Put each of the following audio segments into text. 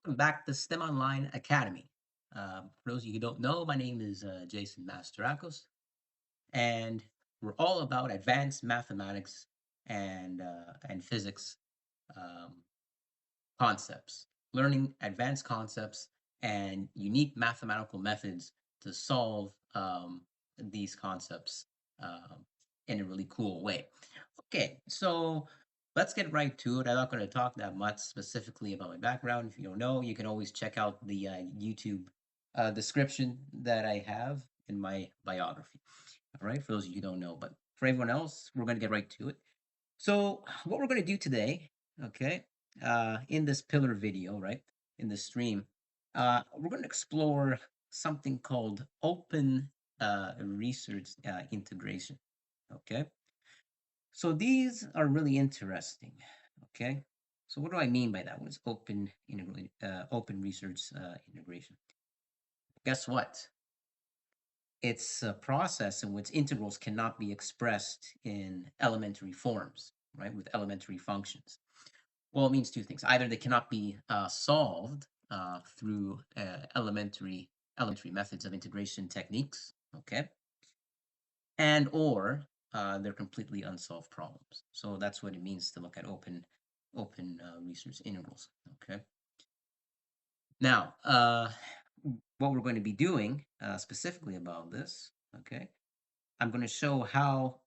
welcome back to STEM Online Academy. For those of you who don't know, my name is Jason Masterakos, and we're all about advanced mathematics and physics um, concepts, learning advanced concepts and unique mathematical methods to solve these concepts um, in a really cool way. Okay, so let's get right to it. I'm not going to talk that much specifically about my background. If you don't know, you can always check out the YouTube description that I have in my biography. All right, for those of you who don't know, but for everyone else, we're going to get right to it. So, what we're going to do today, okay, in this pillar video, right, in this stream, we're going to explore something called open research integration. Okay, so these are really interesting. Okay, so what do I mean by that? What is open research integration? Guess what? It's a process in which integrals cannot be expressed in elementary forms, right, with elementary functions. Well, it means two things. Either they cannot be solved through elementary methods of integration techniques, okay, and or they're completely unsolved problems. So that's what it means to look at open research integrals. Okay. Now, what we're going to be doing specifically about this, okay, I'm going to show how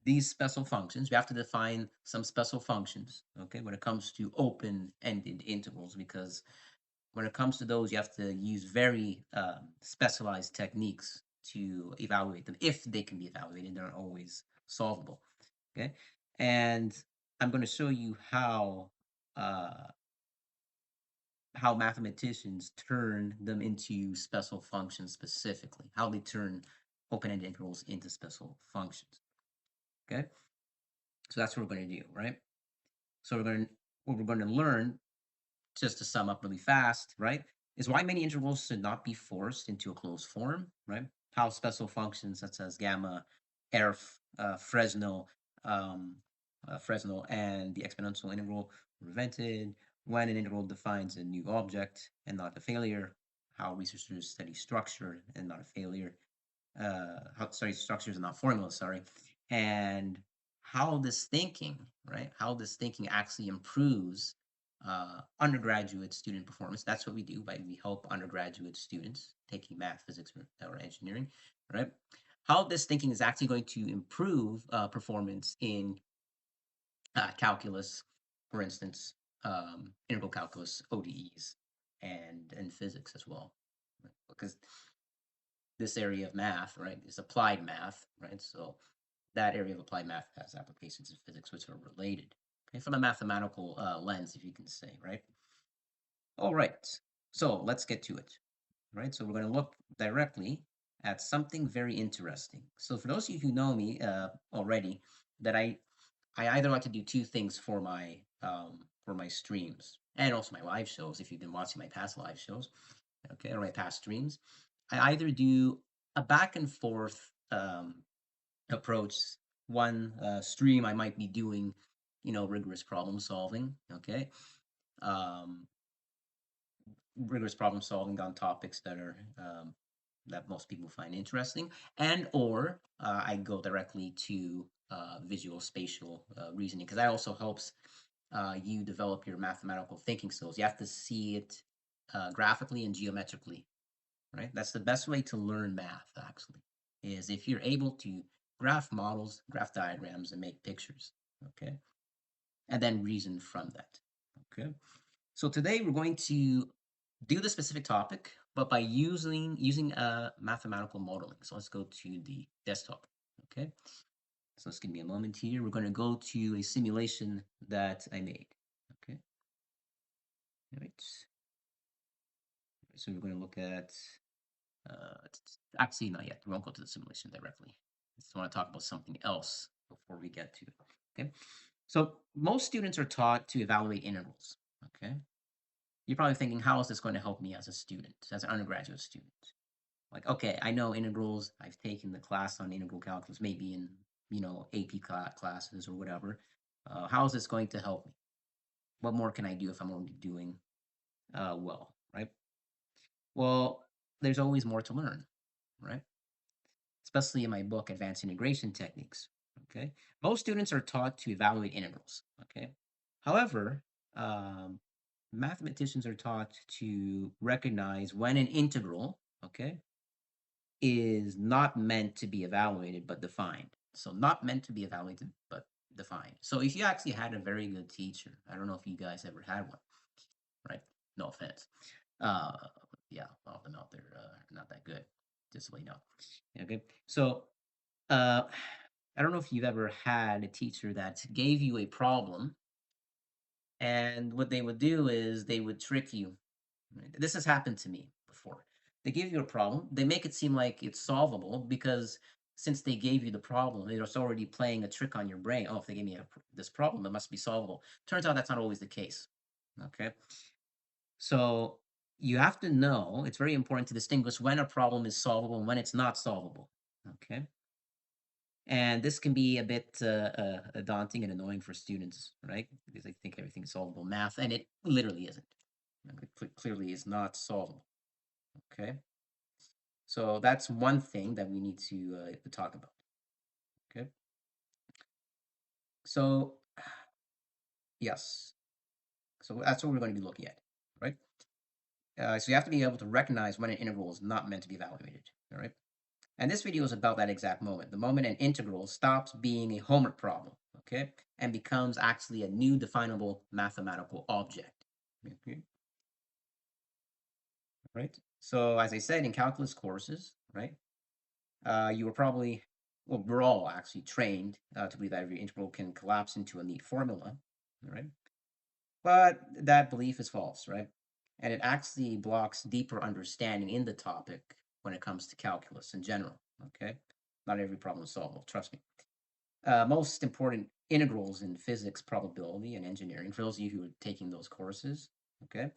these special functions, we have to define some special functions, okay, when it comes to open-ended integrals, because when it comes to those, you have to use very specialized techniques to evaluate them. If they can be evaluated, they're always solvable, okay? And I'm going to show you uh, how mathematicians turn them into special functions specifically, how they turn open-ended integrals into special functions, okay? So that's what we're going to do, right? So what we're going to learn, just to sum up really fast, right, is why many integrals should not be forced into a closed form, right? How special functions such as gamma, erf, Fresnel, and the exponential integral were invented. When an integral defines a new object and not a failure, how researchers study structure and not a failure, how study structures and not formulas, sorry, and how this thinking, right? How this thinking actually improves undergraduate student performance. That's what we do. By we help undergraduate students taking math, physics, or engineering, right? How this thinking is actually going to improve performance in calculus, for instance, integral calculus, ODEs, and physics as well, right? Because this area of math, right, is applied math, right? So that area of applied math has applications in physics which are related, okay, from a mathematical lens, if you can say, right? All right, so let's get to it, right? So we're going to look directly at something very interesting. So for those of you who know me already, that I either like to do two things for my streams and also my live shows. If you've been watching my past live shows, okay, or my past streams, I either do a back and forth approach. One stream I might be doing, rigorous problem solving, okay, um, rigorous problem solving on topics that most people find interesting, and or I go directly to visual spatial reasoning, because that also helps you develop your mathematical thinking skills. You have to see it graphically and geometrically, right? That's the best way to learn math, actually, is if you're able to graph models, graph diagrams, and make pictures, okay? And then reason from that, okay? So today we're going to do the specific topic, but by using mathematical modeling. So let's go to the desktop, okay? So let's give me a moment here. We're going to go to a simulation that I made, okay? All right. So we're going to look at actually, not yet. We won't go to the simulation directly. I just want to talk about something else before we get to it. Okay. So most students are taught to evaluate integrals. Okay. You're probably thinking, how is this going to help me as a student, as an undergraduate student? Like, okay, I know integrals. I've taken the class on integral calculus, maybe in AP classes or whatever. How is this going to help me? What more can I do if I'm already doing well, right? Well, there's always more to learn, right? Especially in my book, Advanced Integration Techniques. Okay. Most students are taught to evaluate integrals. Okay. However, um, mathematicians are taught to recognize when an integral, okay, is not meant to be evaluated but defined. So, not meant to be evaluated but defined. So, if you actually had a very good teacher, I don't know if you guys ever had one, right? No offense. Uh, yeah, all of them out there are not that good, just so you know. Okay. So, uh, I don't know if you've ever had a teacher that gave you a problem, and what they would do is they would trick you. Right? This has happened to me before. They give you a problem, they make it seem like it's solvable because since they gave you the problem, they're just already playing a trick on your brain. Oh, if they gave me this problem, it must be solvable. Turns out that's not always the case. Okay. So you have to know, it's very important to distinguish when a problem is solvable and when it's not solvable. Okay. And this can be a bit daunting and annoying for students, right? Because they think everything is solvable math, and it literally isn't. It clearly is not solvable. Okay, so that's one thing that we need to talk about. Okay, so yes, so that's what we're going to be looking at, right? So you have to be able to recognize when an integral is not meant to be evaluated. All right. And this video is about that exact moment, the moment an integral stops being a homework problem, okay, and becomes actually a new definable mathematical object. Okay, right? So as I said, in calculus courses, right, you were probably, well, we're all actually trained to believe that every integral can collapse into a neat formula, right? But that belief is false, right? And it actually blocks deeper understanding in the topic when it comes to calculus in general, okay? Not every problem is solvable, trust me. Most important integrals in physics, probability, and engineering, for those of you who are taking those courses, okay,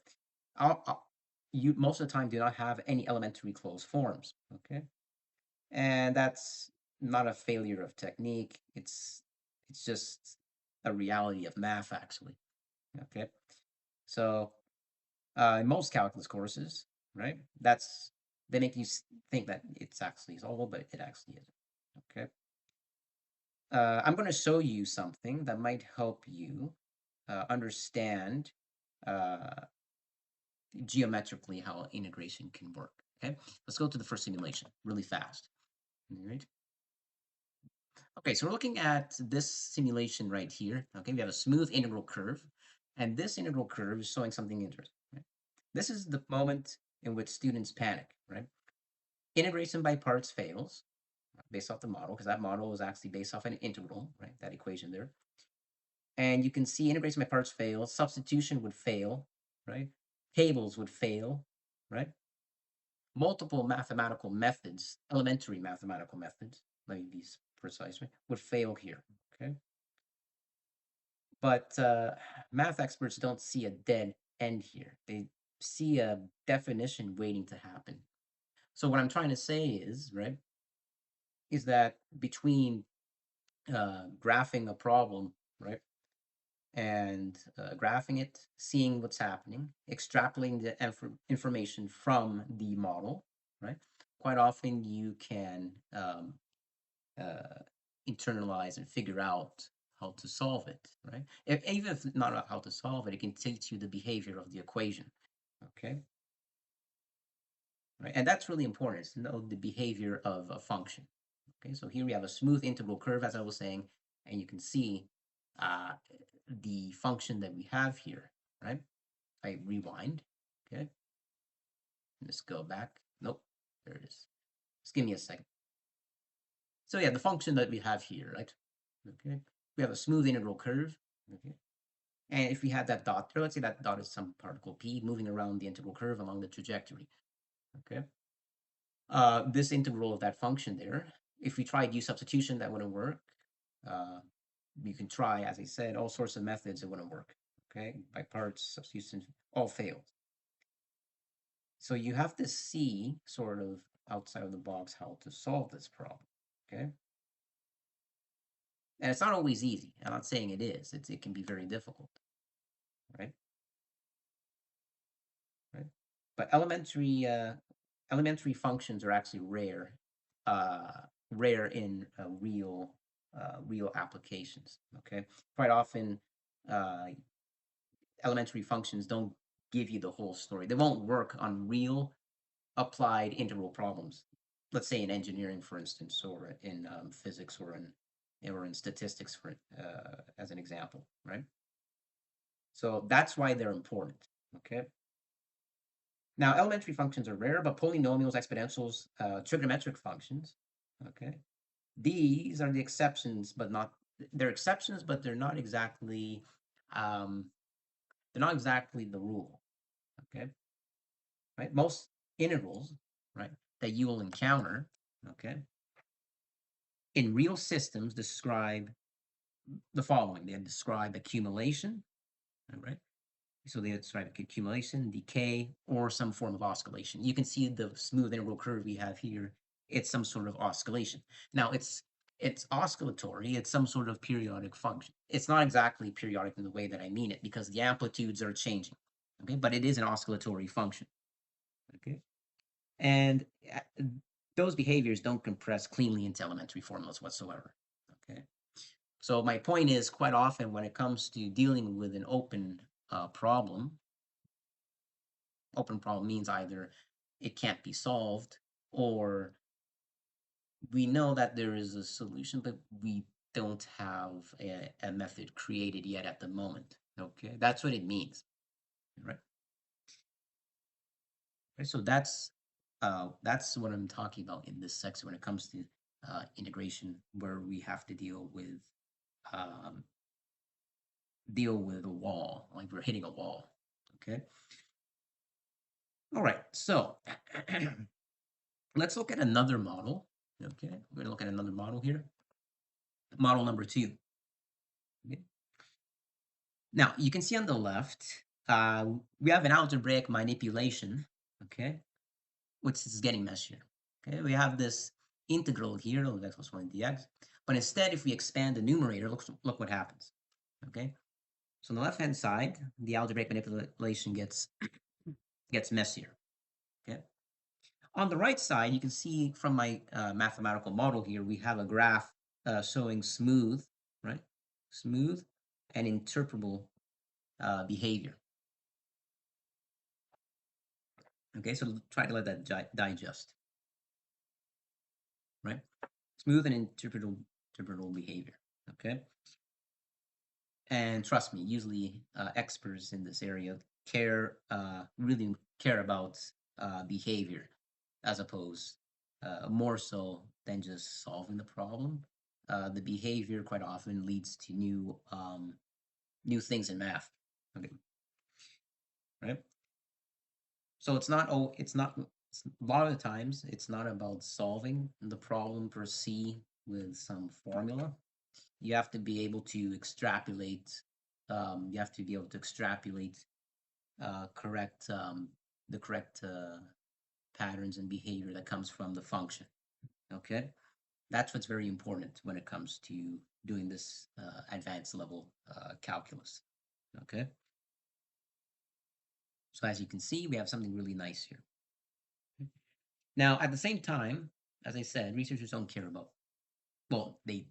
you most of the time do not have any elementary closed forms, okay, and that's not a failure of technique. It's just a reality of math, actually. Okay, so in most calculus courses, right, that's they make you think that it's actually solvable, but it actually isn't. Okay. I'm going to show you something that might help you understand uh, geometrically how integration can work. Okay, let's go to the first simulation really fast. All right. Okay, so we're looking at this simulation right here. Okay, we have a smooth integral curve, and this integral curve is showing something interesting. Right? This is the moment in which students panic. Right, integration by parts fails based off the model because that model is actually based off an integral. Right, that equation there. And you can see integration by parts fail, substitution would fail, right? Tables would fail, right? Multiple mathematical methods, elementary mathematical methods, let me be precise, right, would fail here, okay? But math experts don't see a dead end here. They see a definition waiting to happen. So what I'm trying to say is, right, is that between graphing a problem, right, and graphing it, seeing what's happening, extrapolating the information from the model, right? Quite often you can uh, internalize and figure out how to solve it, right? Even if not how to solve it, it can teach you the behavior of the equation, okay? Right? And that's really important, is to know the behavior of a function. Okay, so here we have a smooth integral curve, as I was saying, and you can see uh, the function that we have here, right? I rewind, okay? Let's go back. Nope, there it is. Just give me a second. So yeah, the function that we have here, right? Okay, we have a smooth integral curve, okay? And if we had that dot there, let's say that dot is some particle p moving around the integral curve along the trajectory, okay? This integral of that function there, if we tried u substitution, that wouldn't work. Uh, you can try, as I said, all sorts of methods, it wouldn't work, okay? By parts, substitution, all failed. So you have to see sort of outside of the box how to solve this problem, okay? And it's not always easy. I'm not saying it is. It can be very difficult, right? But elementary functions are actually uh, rare in real applications. Okay, quite often uh, elementary functions don't give you the whole story. They won't work on real applied integral problems. Let's say in engineering, for instance, or in physics, or in statistics, for as an example, right? So that's why they're important. Okay. Now, elementary functions are rare, but polynomials, exponentials, trigonometric functions, okay, these are the exceptions, but not they're exceptions, but um, they're not exactly the rule. Okay, right? Most integrals, right, that you will encounter, okay, in real systems describe the following. They describe accumulation, right? So they describe accumulation, decay, or some form of oscillation. You can see the smooth integral curve we have here. It's some sort of oscillation. Now it's oscillatory. It's some sort of periodic function. It's not exactly periodic in the way that I mean it because the amplitudes are changing. Okay, but it is an oscillatory function. Okay, and those behaviors don't compress cleanly into elementary formulas whatsoever. Okay, so my point is, quite often when it comes to dealing with an open problem means either it can't be solved or we know that there is a solution, but we don't have a method created yet at the moment. Okay, that's what it means, right? Right. So that's what I'm talking about in this section when it comes to integration, where we have to um, deal with a wall, like we're hitting a wall. Okay. All right. So let's look at another model. Okay, we're gonna look at another model here. Model number 2. Okay. Now you can see on the left, we have an algebraic manipulation. Okay, which is getting messier. Okay, we have this integral here of x plus 1 dx, but instead, if we expand the numerator, look what happens. Okay, so on the left hand side, the algebraic manipulation gets messier. Okay, on the right side, you can see from my mathematical model here, we have a graph showing smooth, right? Smooth and interpretable behavior. Okay, so try to let that digest, right? Smooth and interpretable behavior. Okay, and trust me, usually experts in this area really care about behavior as opposed more so than just solving the problem. The behavior quite often leads to new things in math. Okay, right? So a lot of the times it's not about solving the problem per se with some formula. You have to be able to extrapolate. You have to be able to extrapolate correct the correct patterns and behavior that comes from the function. Okay, that's what's very important when it comes to doing this advanced level calculus. Okay, so as you can see, we have something really nice here. Now, at the same time, as I said, researchers don't care about, well, they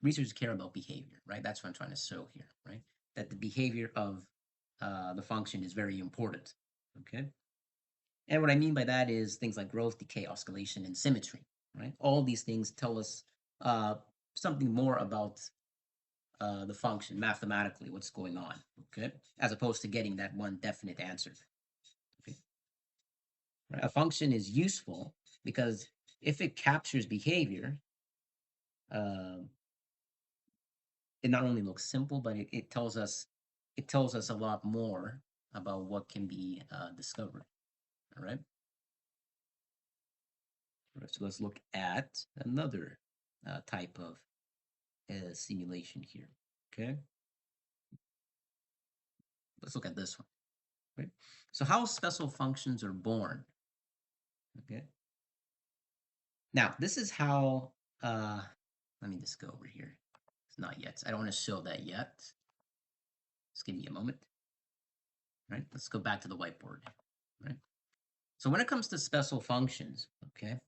researchers care about behavior, right? That's what I'm trying to show here, right? That the behavior of the function is very important, okay? And what I mean by that is things like growth, decay, oscillation, and symmetry, right? All these things tell us uh, something more about the function mathematically, what's going on, okay? As opposed to getting that one definite answer. Okay? Right? A function is useful because if it captures behavior, uh, it not only looks simple, but it tells us a lot more about what can be discovered. All right. All right. So let's look at another type of simulation here. Okay. Let's look at this one. Right. So how special functions are born. Okay. Now this is how. Let me just go over here. It's not yet. I don't want to show that yet. Just give me a moment. right? Let's go back to the whiteboard, right? So when it comes to special functions, okay,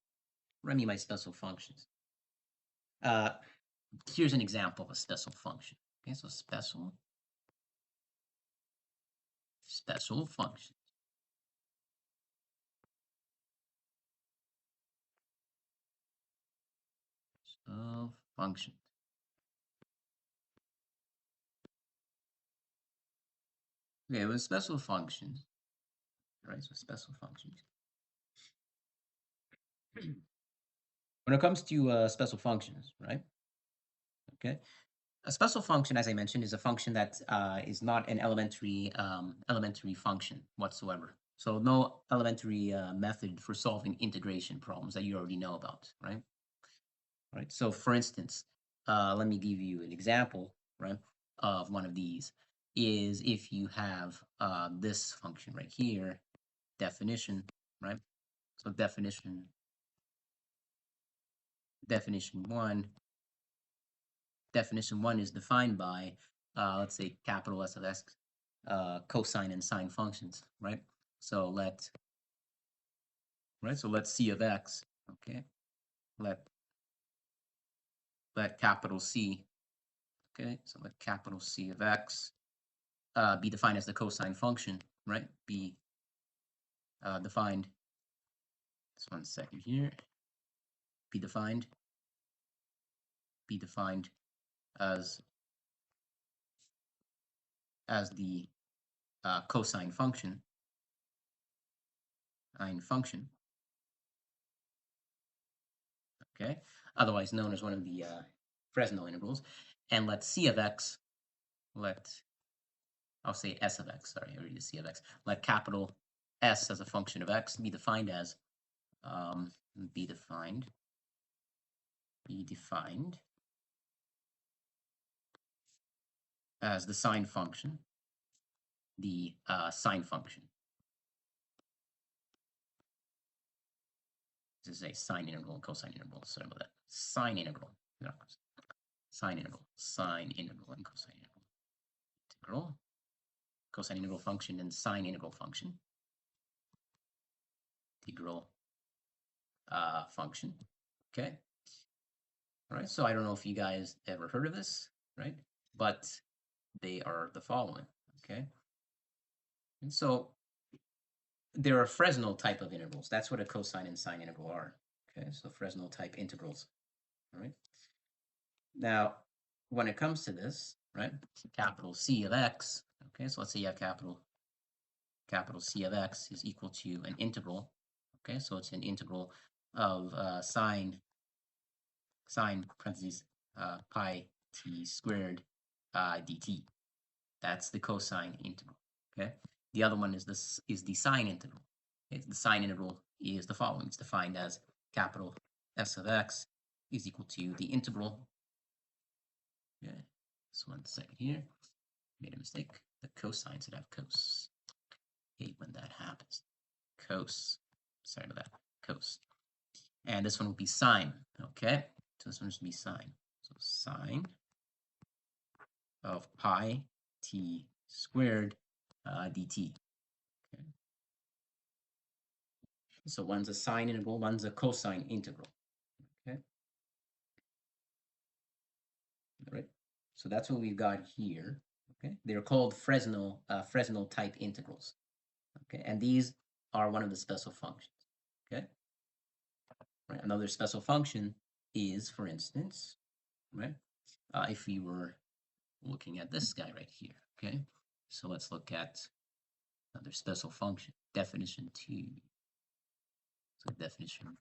what I mean by special functions, uh, here's an example of a special function. Okay, so special function. Of function. Okay, with special functions, right? So special functions. When it comes to special functions, right? Okay, a special function, as I mentioned, is a function that is not an elementary function whatsoever. So no elementary method for solving integration problems that you already know about, right? Right. So for instance, let me give you an example, right, of one of these. Is if you have this function right here, definition, right? So definition one is defined by, let's say, capital S of x, cosine and sine functions, right? So let C of x, okay, let capital C, okay, so let capital C of x be defined as the cosine function, right? Be defined. Just 1 second here. Be defined as the cosine function, okay, otherwise known as one of the Fresnel integrals, and let C of x, I'll say S of x, sorry, I already did C of x, let capital S as a function of x be defined as, be defined as the sine function, sine function. This is a sine integral and cosine integral. Sorry about that. Sine integral. Sine integral and cosine integral. Cosine integral function and sine integral function. Integral function. Okay. All right. So I don't know if you guys ever heard of this, right? But they are the following. Okay. And so there are Fresnel type of integrals. That's what a cosine and sine integral are. Okay. So Fresnel type integrals. All right. Now, when it comes to this, right, capital C of x, okay, so let's say you have capital C of x is equal to an integral, okay, so it's an integral of sine parentheses pi t squared dt. That's the cosine integral, okay. The other one is the sine integral. Okay? The sine integral is the following. It's defined as capital S of x is equal to the integral. Okay, just 1 second here. Made a mistake. The cosine should have cos. Hate when that happens. Cos. Sorry about that. Cos. And this one will be sine. Okay. So this one should be sine. So sine of pi t squared dt. Okay. So one's a sine integral, one's a cosine integral. Okay. All right. So that's what we've got here. Okay. They're called Fresnel type integrals. Okay. And these are one of the special functions. Okay. Right. Another special function is, for instance, right, if we were looking at this guy right here, okay? So let's look at another special function, definition 2. So definition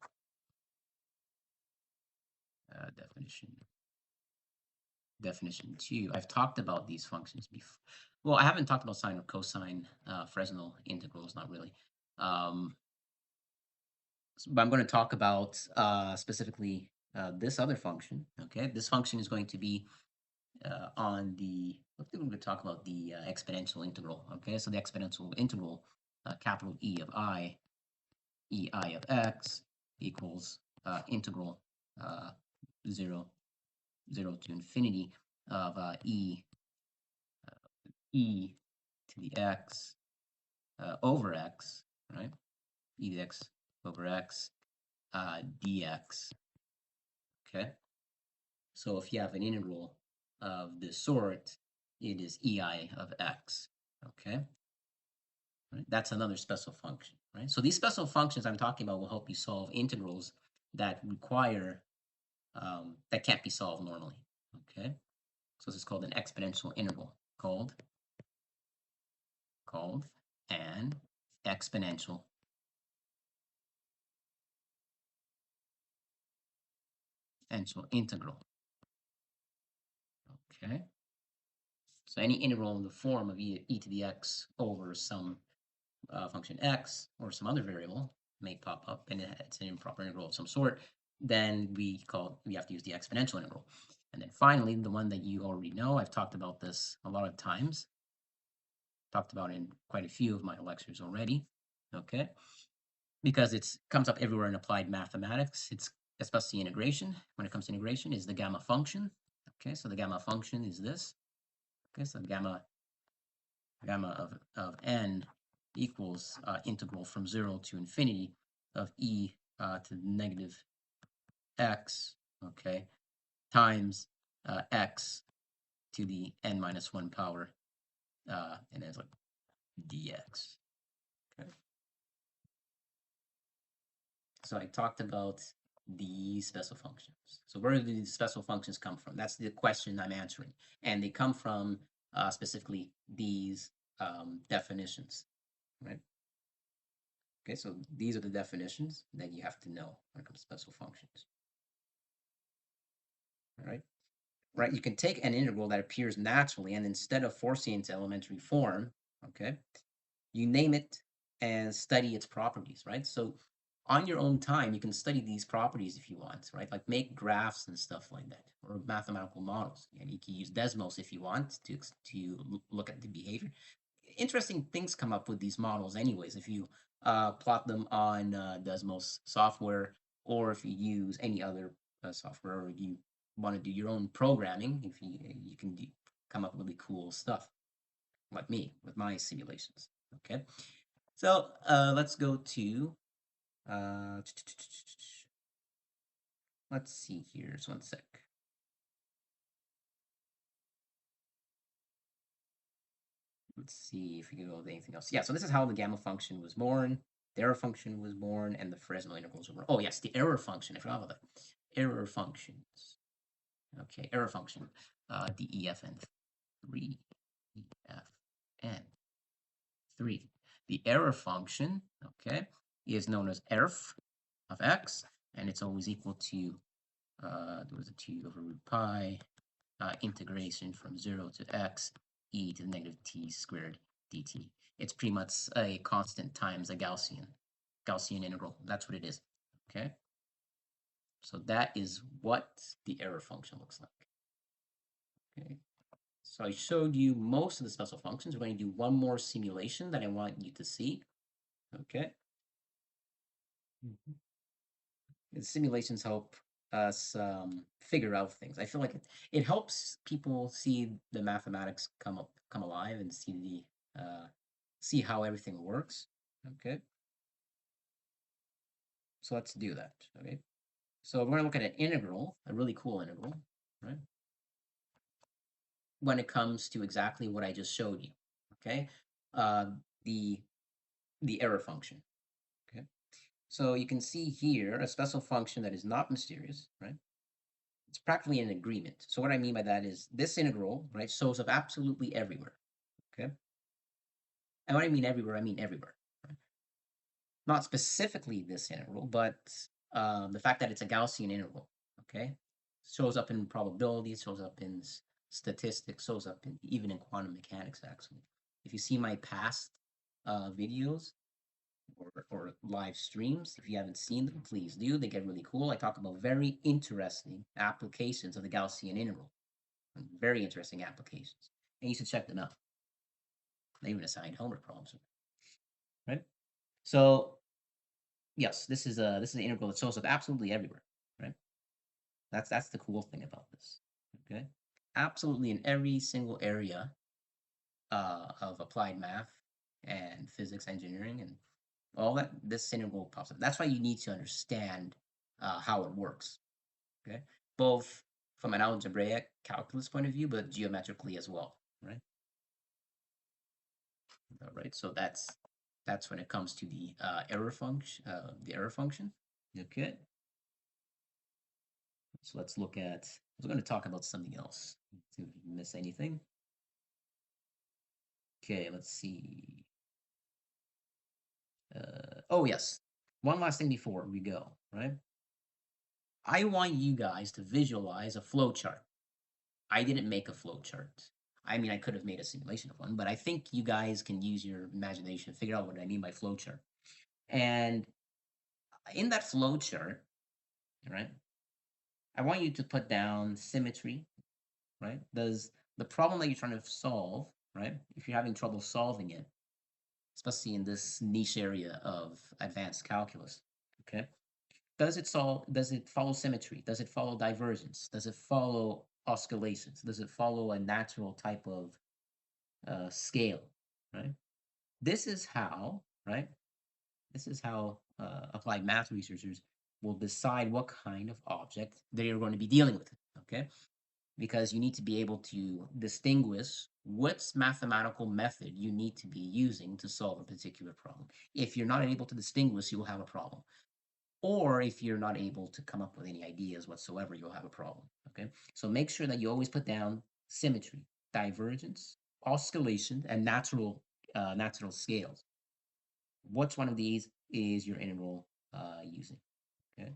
2. I've talked about these functions before. Well, I haven't talked about sine or cosine Fresnel integrals, not really. But I'm going to talk about specifically this other function. Okay, this function is going to be on the, I think we're going to talk about the exponential integral. Okay, so the exponential integral, capital E of I, EI of x equals integral 0 to infinity of e to the x over x, right? E to the x over x dx, okay? So if you have an integral of this sort, it is EI of x, okay? Right? That's another special function, right? So these special functions I'm talking about will help you solve integrals that require, that can't be solved normally, okay? So this is called an exponential integral, called an exponential integral, okay? So any integral in the form of e to the x over some function x or some other variable may pop up and it's an improper integral of some sort, then we have to use the exponential integral. And then finally, the one that you already know, I've talked about this a lot of times, talked about in quite a few of my lectures already, okay? Because it comes up everywhere in applied mathematics. It's especially integration. When it comes to integration, is the gamma function. Okay, so the gamma function is this. Okay, so gamma of n equals integral from 0 to infinity of e to the negative x, okay, times x to the n minus 1 power, and then it's like dx. Okay. So I talked about these special functions. So where do these special functions come from? That's the question I'm answering. And they come from specifically these definitions, right? Okay, so these are the definitions that you have to know when it comes to special functions. All right, right? You can take an integral that appears naturally, and instead of forcing it into elementary form, okay, you name it and study its properties, right? So on your own time, you can study these properties if you want, right? Like make graphs and stuff like that, or mathematical models. And you can use Desmos if you want to look at the behavior. Interesting things come up with these models anyways, if you plot them on Desmos software, or if you use any other software, or you want to do your own programming, if you can come up with really cool stuff, like me with my simulations. Okay, so let's go to uh, let's see here. Just one sec. Let's see if we can go with anything else. Yeah, so this is how the gamma function was born, the error function was born, and the Fresnel integrals were born. Oh, yes, the error function. I forgot about that. Error functions. Okay, error function. DEFN 3. EFN 3. The error function, okay, is known as erf of x, and it's always equal to, there was a 2 over root pi, integration from 0 to x e to the negative t squared dt. It's pretty much a constant times a Gaussian integral. That's what it is. Okay. So that is what the error function looks like. Okay. So I showed you most of the special functions. We're going to do one more simulation that I want you to see. Okay. The simulations help us figure out things. I feel like it helps people see the mathematics come alive and see how everything works. Okay, so let's do that. Okay, so we're going to look at an integral, a really cool integral, right? When it comes to exactly what I just showed you. Okay, uh, the the error function. Okay, so you can see here a special function that is not mysterious, right? It's practically an agreement. So what I mean by that is this integral, right, shows up absolutely everywhere. Okay. And when I mean everywhere, I mean everywhere. Right? Not specifically this integral, but the fact that it's a Gaussian integral. Okay. Shows up in probability, shows up in statistics, shows up in even in quantum mechanics, actually. If you see my past videos, or live streams. If you haven't seen them, please do. They get really cool. I talk about very interesting applications of the Gaussian integral. Very interesting applications. And you should check them out. They even assigned homework problems. Right? So yes, this is an integral that shows up absolutely everywhere. Right? That's the cool thing about this. Okay? Absolutely in every single area of applied math. and physics, engineering, and all that, this integral pops up. That's why you need to understand how it works. Okay, both from an algebraic calculus point of view, but geometrically as well. Right. All right. So that's when it comes to the error function. The error function. Okay. So let's look at. We're going to talk about something else. Did we miss anything? Okay. Let's see. Oh yes. One last thing before we go. Right. I want you guys to visualize a flow chart. I didn't make a flow chart. I mean, I could have made a simulation of one, but I think you guys can use your imagination to figure out what I mean by flow chart. And in that flow chart, right, I want you to put down symmetry, right? Does the problem that you're trying to solve, right, if you're having trouble solving it, especially in this niche area of advanced calculus, okay, does it follow symmetry? Does it follow divergence? Does it follow oscillations? Does it follow a natural type of scale, right? This is how, right? This is how applied math researchers will decide what kind of object they are going to be dealing with, okay? Because you need to be able to distinguish what's mathematical method you need to be using to solve a particular problem. If you're not able to distinguish, you will have a problem. Or if you're not able to come up with any ideas whatsoever, you'll have a problem, okay? So make sure that you always put down symmetry, divergence, oscillation, and natural scales. Which one of these is your integral using? Okay,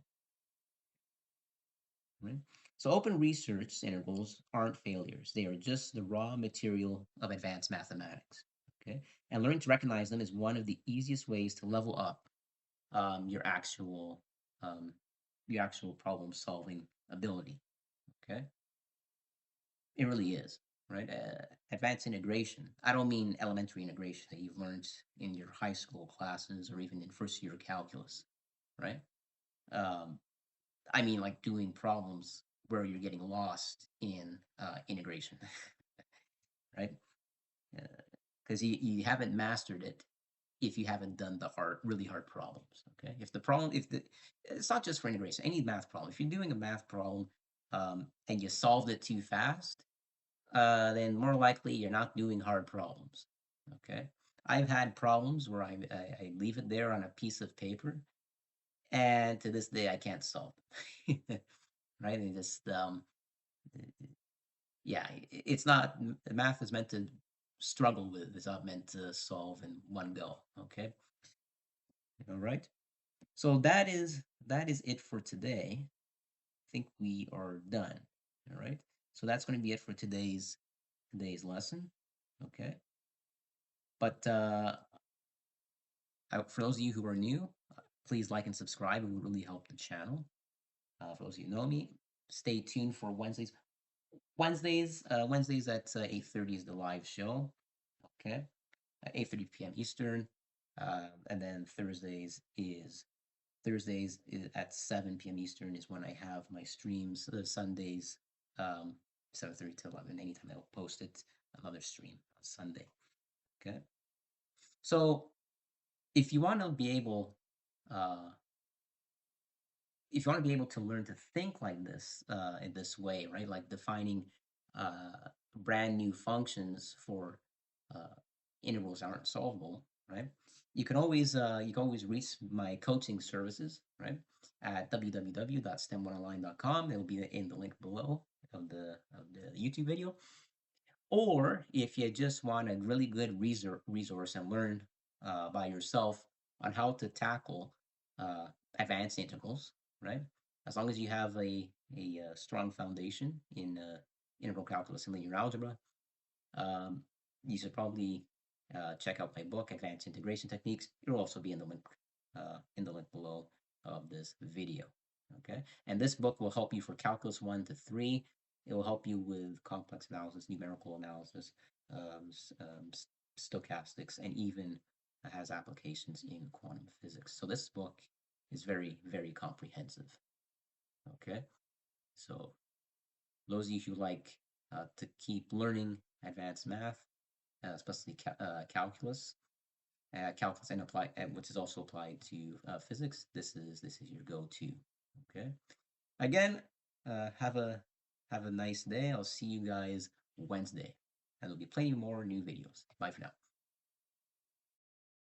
right. So open research integrals aren't failures; they are just the raw material of advanced mathematics. Okay, and learning to recognize them is one of the easiest ways to level up um, your actual um, your actual problem solving ability. Okay, it really is. Right, advanced integration. I don't mean elementary integration that you've learned in your high school classes or even in first year calculus, right? Um, I mean, like doing problems where you're getting lost in integration, right? Because you haven't mastered it if you haven't done the really hard problems. Okay, it's not just for integration, any math problem. If you're doing a math problem and you solved it too fast, then more likely you're not doing hard problems. Okay, I've had problems where I leave it there on a piece of paper, and to this day I can't solve it. Right? And just yeah, it's not math is meant to struggle with. It's not meant to solve in one go. Okay, all right. So that is it for today. I think we are done. All right. So that's going to be it for today's lesson. Okay. But for those of you who are new, please like and subscribe. It would really help the channel. For those of you who know me, stay tuned for Wednesdays. Wednesdays at 8:30 is the live show. Okay, at 8:30 p.m. Eastern, and then Thursdays is at 7 p.m. Eastern is when I have my streams. Sundays, 7:30 to 11. Anytime I'll post it, another stream on Sunday. Okay, so if you want to be able, uh, if you want to be able to learn to think like this in this way, right? Like defining brand new functions for uh, integrals aren't solvable, right? You can always reach my coaching services, right? At www.stem1online.com. It will be in the link below of the YouTube video. Or if you just want a really good resource and learn by yourself on how to tackle uh, advanced integrals, right? As long as you have a strong foundation in integral calculus and linear algebra, um, you should probably check out my book, Advanced Integration Techniques. It'll also be in the link below of this video. Okay, and this book will help you for calculus 1 to 3. It will help you with complex analysis, numerical analysis, stochastics, and even has applications in quantum physics. So this book is very, very comprehensive. Okay, so those of you who like to keep learning advanced math, especially calculus, calculus and apply, which is also applied to physics, this is your go-to. Okay. Again, have a nice day. I'll see you guys Wednesday, and there'll be plenty more new videos. Bye for now.